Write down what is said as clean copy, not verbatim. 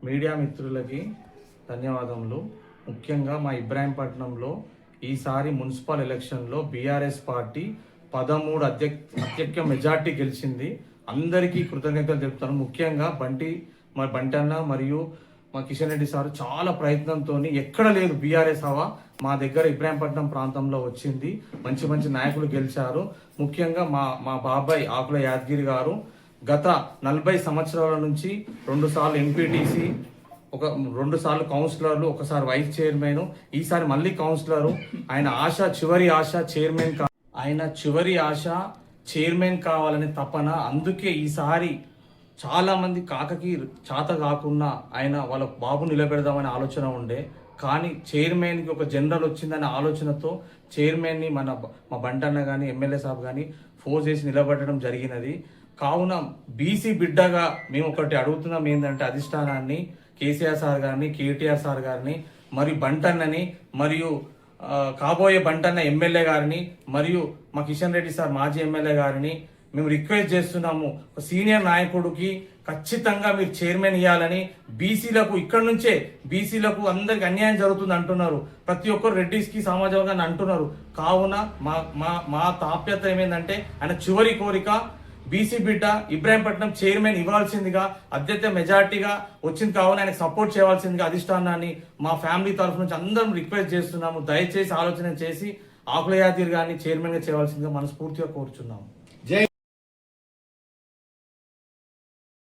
Media మిత్రులకి ధన్యవాదములు. ముఖ్యంగా మా ఇబ్రాహీంపట్నంలో ఈసారి మున్సిపల్ ఎలక్షన్లో బీఆర్ఎస్ పార్టీ 13 అత్యధిక మెజార్టీ గెలిచింది. అందరికీ కృతజ్ఞతలు తెలుపుతాను. ముఖ్యంగా బంటి అన్న మరియు మా కిషన్ రెడ్డి సార్ చాలా ప్రయత్నంతో ఎక్కడ లేదు బీఆర్ఎస్ హవా మా దగ్గర ఇబ్రాహీంపట్నం ప్రాంతంలో వచ్చింది. మంచి మంచి నాయకులు గెలిచారు. ముఖ్యంగా మా బాబాయ్ ఆకుల యాదగిరి గారు గత 40 సంవత్సరాల నుంచి 2 సార్లు ఎంపీటీసీ, 2 సార్లు కౌన్సిలర్లు, 1 సారి వైస్ చైర్మన్, ఈసారి మళ్ళీ కౌన్సిలరు. ఆయన చివరి ఆశ చైర్మన్ కావాలని తపన. అందుకే ఈసారి చాలా మంది కాకకి చేత కాకుండా ఆయన వాళ్ళ బాబు నిలబెడదామనే ఆలోచన ఉండే, కానీ చైర్మన్కి ఒక జనరల్ వచ్చిందనే ఆలోచనతో చైర్మన్ని మా బంటన్న కానీ ఎమ్మెల్యే సాబ్ కానీ ఫోర్స్ చేసి నిలబెట్టడం జరిగినది. కావున బీసీ బిడ్డగా మేము ఒకటి అడుగుతున్నాం, ఏంటంటే అధిష్టానాన్ని, కేసీఆర్ సార్ గారిని, కేటీఆర్ సార్ గారిని, మరియు బంటన్నని, మరియు కాబోయే బంటన్న ఎమ్మెల్యే గారిని, మరియు మా కిషన్ రెడ్డి సార్ మాజీ ఎమ్మెల్యే గారిని మేము రిక్వెస్ట్ చేస్తున్నాము. ఒక సీనియర్ నాయకుడికి ఖచ్చితంగా మీరు చైర్మన్ ఇవ్వాలని. బీసీలకు ఇక్కడ నుంచే బీసీలకు అందరికి అన్యాయం జరుగుతుంది అంటున్నారు. ప్రతి ఒక్కరు రెడ్డిస్కి సమాజంగా అంటున్నారు. కావున మా తాప్యత ఏమైందంటే ఆయన చివరి కోరిక బీసీ బిడ్డ ఇబ్రాహీంపట్నం చైర్మన్ ఇవ్వాల్సిందిగా, అత్యధిక మెజార్టీగా వచ్చింది. కావున ఆయనకు సపోర్ట్ చేయవలసిందిగా అధిష్టానాన్ని మా ఫ్యామిలీ తరఫు నుంచి అందరం రిక్వెస్ట్ చేస్తున్నాము. దయచేసి ఆలోచన చేసి ఆకుల యాదగిరి గారిని చైర్మన్గా చేయవలసిందిగా మనస్ఫూర్తిగా కోరుచున్నాము.